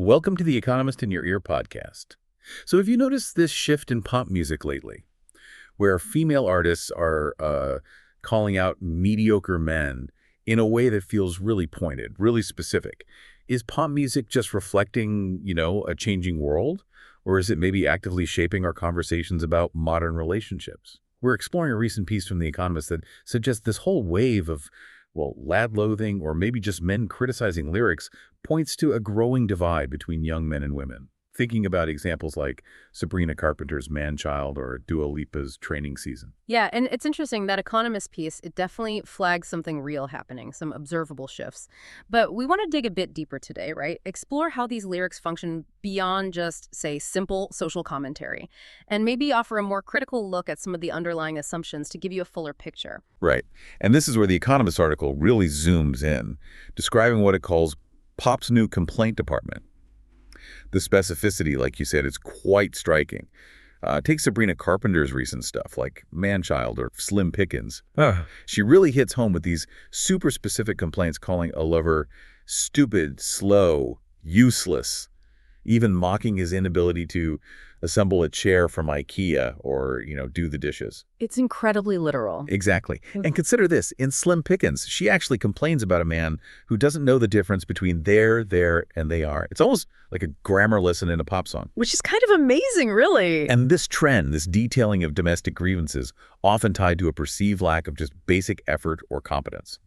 Welcome to the Economist in Your Ear podcast. So have you noticed this shift in pop music lately, where female artists are calling out mediocre men in a way that feels really pointed, really specific? Is pop music just reflecting, a changing world? Or is it maybe actively shaping our conversations about modern relationships? We're exploring a recent piece from The Economist that suggests this whole wave of lad-loathing or maybe just men criticizing lyrics points to a growing divide between young men and women. Thinking about examples like Sabrina Carpenter's Man-Child or Dua Lipa's Training Season. Yeah, and it's interesting, that Economist piece, it definitely flags something real happening, some observable shifts. But we want to dig a bit deeper today, right? Explore how these lyrics function beyond just, say, simple social commentary, and maybe offer a more critical look at some of the underlying assumptions to give you a fuller picture. Right. And this is where the Economist article really zooms in, describing what it calls pop's new complaint department. The specificity, like you said, is quite striking. Take Sabrina Carpenter's recent stuff, like Man-Child or Slim Pickens. She really hits home with these super specific complaints, calling a lover stupid, slow, useless, even mocking his inability to assemble a chair from IKEA or, do the dishes. It's incredibly literal. Exactly. And consider this. In Slim Pickens, she actually complains about a man who doesn't know the difference between there, and they are. It's almost like a grammar lesson in a pop song. Which is kind of amazing, really. And this trend, this detailing of domestic grievances, often tied to a perceived lack of just basic effort or competence.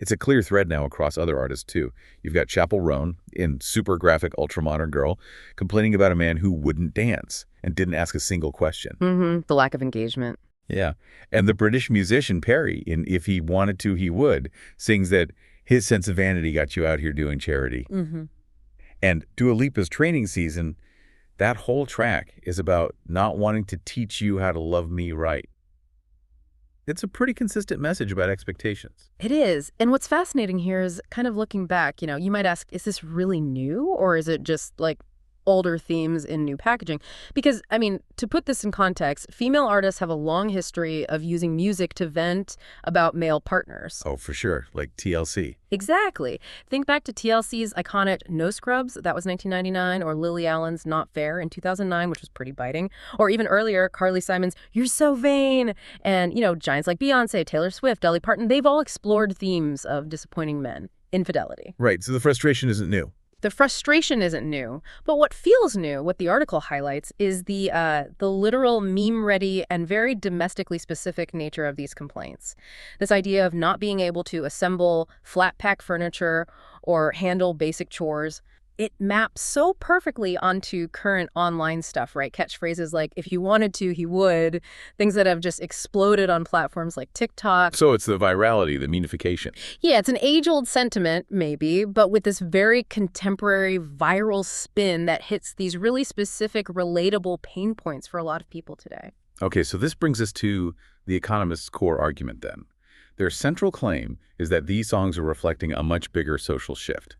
It's a clear thread now across other artists, too. You've got Chappell Roan in Super Graphic Ultramodern Girl complaining about a man who wouldn't dance and didn't ask a single question. The lack of engagement. Yeah. And the British musician Perry in If He Wanted To, He Would sings that his sense of vanity got you out here doing charity. And Dua Lipa's Training Season, that whole track is about not wanting to teach you how to love me right. It's a pretty consistent message about expectations. It is. And what's fascinating here is kind of looking back, you might ask, is this really new, or is it just like older themes in new packaging? Because, to put this in context, female artists have a long history of using music to vent about male partners. Oh, for sure. Like TLC. Exactly. Think back to TLC's iconic No Scrubs, that was 1999, or Lily Allen's Not Fair in 2009, which was pretty biting. Or even earlier, Carly Simon's You're So Vain. And, giants like Beyonce, Taylor Swift, Dolly Parton, they've all explored themes of disappointing men, infidelity. Right. So the frustration isn't new. The frustration isn't new, but what feels new, what the article highlights, is the literal meme-ready and very domestically specific nature of these complaints. This idea of not being able to assemble flat-pack furniture or handle basic chores. It maps so perfectly onto current online stuff, right? Catchphrases like, if you wanted to, he would. Things that have just exploded on platforms like TikTok. So it's the virality, the memification. Yeah, it's an age-old sentiment, maybe, but with this very contemporary viral spin that hits these really specific, relatable pain points for a lot of people today. Okay, so this brings us to The Economist's core argument then. Their central claim is that these songs are reflecting a much bigger social shift.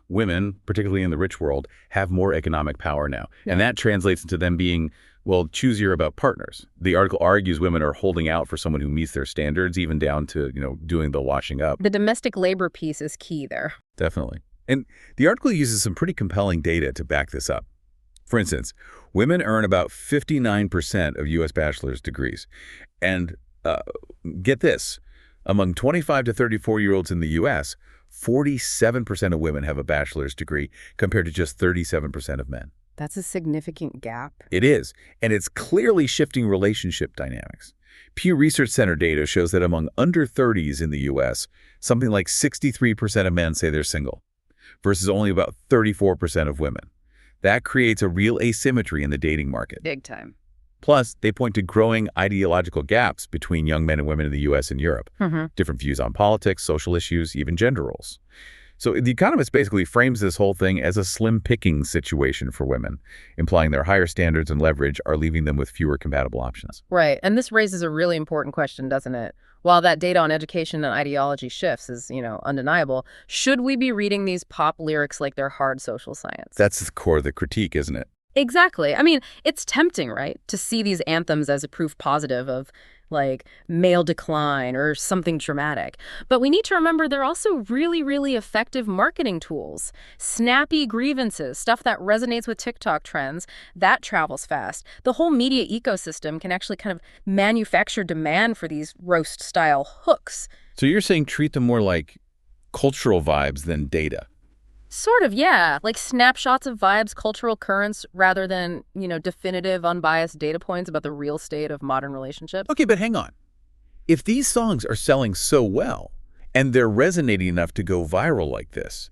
Women, particularly in the rich world, have more economic power now. Yeah. And that translates into them being, choosier about partners. The article argues women are holding out for someone who meets their standards, even down to, doing the washing up. The domestic labor piece is key there. Definitely. And the article uses some pretty compelling data to back this up. For instance, women earn about 59% of U.S. bachelor's degrees. And get this, among 25 to 34-year-olds in the U.S., 47% of women have a bachelor's degree compared to just 37% of men. That's a significant gap. It is, and it's clearly shifting relationship dynamics. Pew Research Center data shows that among under 30s in the U.S., something like 63% of men say they're single, versus only about 34% of women. That creates a real asymmetry in the dating market. Big time. Plus, they point to growing ideological gaps between young men and women in the U.S. and Europe. Different views on politics, social issues, even gender roles. So The Economist basically frames this whole thing as a slim pickings situation for women, implying their higher standards and leverage are leaving them with fewer compatible options. Right. And this raises a really important question, doesn't it? While that data on education and ideology shifts is, undeniable, should we be reading these pop lyrics like they're hard social science? That's the core of the critique, isn't it? Exactly. It's tempting, right, to see these anthems as a proof positive of like male decline or something dramatic. But we need to remember they're also really, really effective marketing tools. Snappy grievances, stuff that resonates with TikTok trends, that travels fast. The whole media ecosystem can actually kind of manufacture demand for these roast-style hooks. So you're saying treat them more like cultural vibes than data? Sort of, yeah. Like snapshots of vibes, cultural currents, rather than, definitive, unbiased data points about the real state of modern relationships. Okay, but hang on. If these songs are selling so well, and they're resonating enough to go viral like this,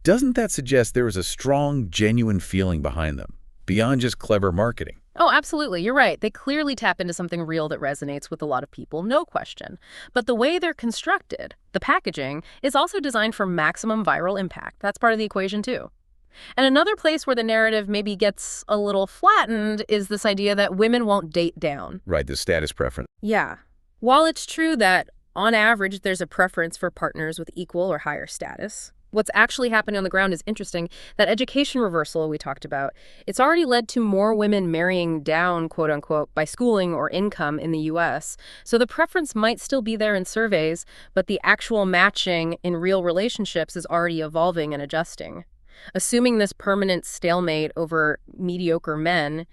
doesn't that suggest there is a strong, genuine feeling behind them, beyond just clever marketing? Oh, absolutely. You're right. They clearly tap into something real that resonates with a lot of people, no question. But the way they're constructed, the packaging, is also designed for maximum viral impact. That's part of the equation, too. And another place where the narrative maybe gets a little flattened is this idea that women won't date down. Right, the status preference. Yeah. While it's true that, on average, there's a preference for partners with equal or higher status, what's actually happening on the ground is interesting. That education reversal we talked about, it's already led to more women marrying down, quote unquote, by schooling or income in the U.S. So the preference might still be there in surveys, but the actual matching in real relationships is already evolving and adjusting. Assuming this permanent stalemate over mediocre men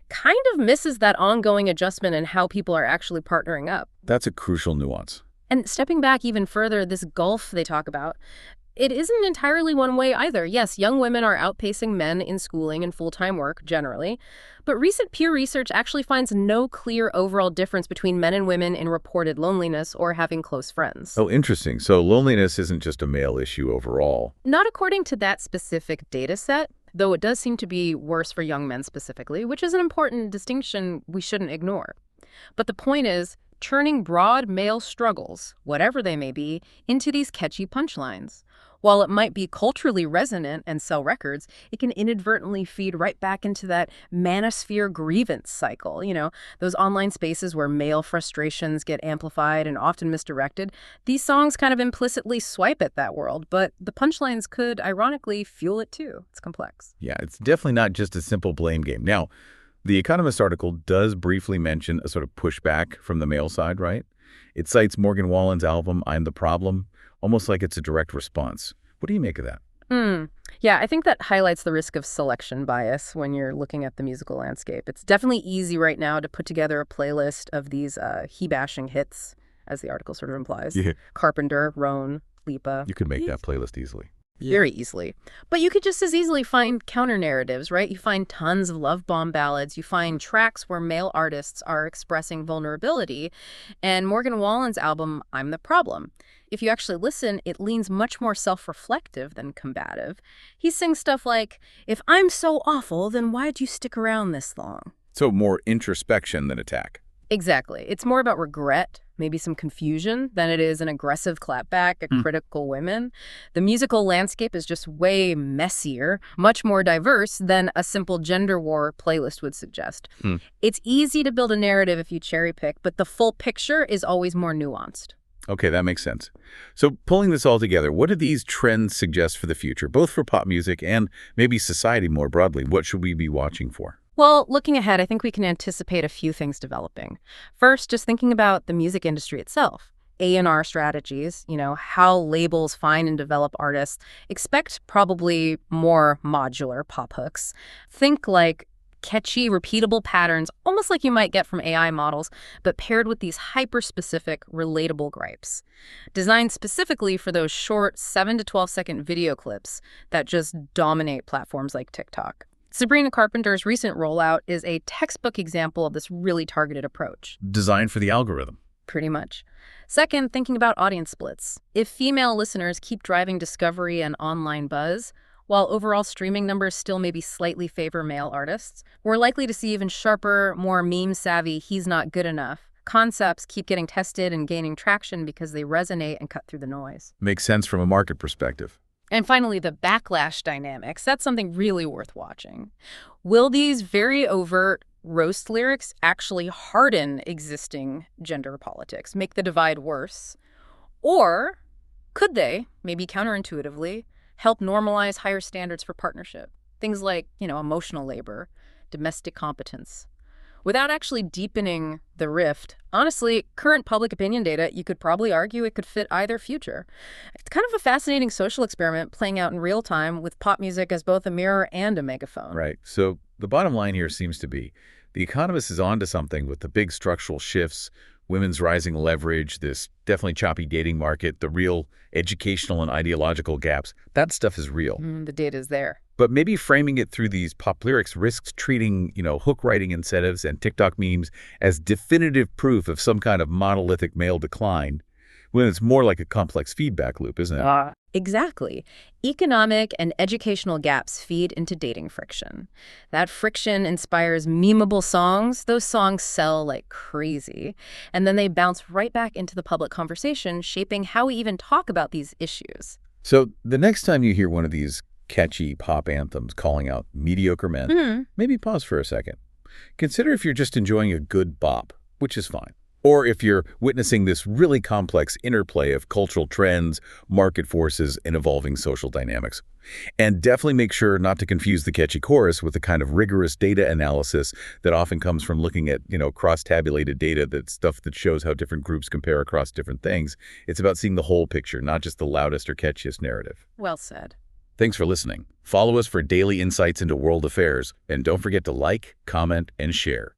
kind of misses that ongoing adjustment in how people are actually partnering up. That's a crucial nuance. And stepping back even further, this gulf they talk about, it isn't entirely one way either. Yes, young women are outpacing men in schooling and full-time work, generally. But recent peer research actually finds no clear overall difference between men and women in reported loneliness or having close friends. Oh, interesting. So loneliness isn't just a male issue overall. Not according to that specific data set, though it does seem to be worse for young men specifically, which is an important distinction we shouldn't ignore. But the point is, turning broad male struggles, whatever they may be, into these catchy punchlines. While it might be culturally resonant and sell records, it can inadvertently feed right back into that manosphere grievance cycle. Those online spaces where male frustrations get amplified and often misdirected. These songs kind of implicitly swipe at that world, but the punchlines could, ironically, fuel it too. It's complex. Yeah, it's definitely not just a simple blame game. Now, the Economist article does briefly mention a sort of pushback from the male side, right? It cites Morgan Wallen's album, I'm the Problem, almost like it's a direct response. What do you make of that? Yeah, I think that highlights the risk of selection bias when you're looking at the musical landscape. It's definitely easy right now to put together a playlist of these he-bashing hits, as the article sort of implies. Yeah. Carpenter, Roan, Lipa. You could make that playlist easily. Very easily. But you could just as easily find counter-narratives, right? You find tons of love bomb ballads. You find tracks where male artists are expressing vulnerability. And Morgan Wallen's album, I'm the Problem. If you actually listen, it leans much more self-reflective than combative. He sings stuff like, if I'm so awful, then why'd you stick around this long? So more introspection than attack. Exactly. It's more about regret, maybe some confusion, than it is an aggressive clapback at critical women. The musical landscape is just way messier, much more diverse than a simple gender war playlist would suggest. It's easy to build a narrative if you cherry pick, but the full picture is always more nuanced. Okay, that makes sense. So pulling this all together, what do these trends suggest for the future, both for pop music and maybe society more broadly? What should we be watching for? Well, looking ahead, I think we can anticipate a few things developing. First, just thinking about the music industry itself. A&R strategies, how labels find and develop artists. Expect probably more modular pop hooks. Think like catchy, repeatable patterns, almost like you might get from AI models, but paired with these hyper-specific, relatable gripes. Designed specifically for those short 7 to 12-second video clips that just dominate platforms like TikTok. Sabrina Carpenter's recent rollout is a textbook example of this really targeted approach. Designed for the algorithm. Pretty much. Second, thinking about audience splits. If female listeners keep driving discovery and online buzz, while overall streaming numbers still maybe slightly favor male artists, we're likely to see even sharper, more meme-savvy, he's not good enough concepts keep getting tested and gaining traction because they resonate and cut through the noise. Makes sense from a market perspective. And finally, the backlash dynamics. That's something really worth watching. Will these very overt roast lyrics actually harden existing gender politics, make the divide worse? Or could they, maybe counterintuitively, help normalize higher standards for partnership? Things like, emotional labor, domestic competence. without actually deepening the rift. Honestly, current public opinion data, you could probably argue it could fit either future. It's kind of a fascinating social experiment playing out in real time with pop music as both a mirror and a megaphone. Right. So the bottom line here seems to be The Economist is onto something with the big structural shifts, women's rising leverage, this definitely choppy dating market, the real educational and ideological gaps. That stuff is real. The data is there. But maybe framing it through these pop lyrics risks treating, hook writing incentives and TikTok memes as definitive proof of some kind of monolithic male decline, when it's more like a complex feedback loop, isn't it? Exactly. Economic and educational gaps feed into dating friction. That friction inspires memeable songs. Those songs sell like crazy. And then they bounce right back into the public conversation, shaping how we even talk about these issues. So the next time you hear one of these catchy pop anthems calling out mediocre men, maybe pause for a second. Consider if you're just enjoying a good bop, which is fine. Or if you're witnessing this really complex interplay of cultural trends, market forces, and evolving social dynamics. And definitely make sure not to confuse the catchy chorus with the kind of rigorous data analysis that often comes from looking at, cross-tabulated data, that stuff that shows how different groups compare across different things. It's about seeing the whole picture, not just the loudest or catchiest narrative. Well said. Thanks for listening. Follow us for daily insights into world affairs, and don't forget to like, comment, and share.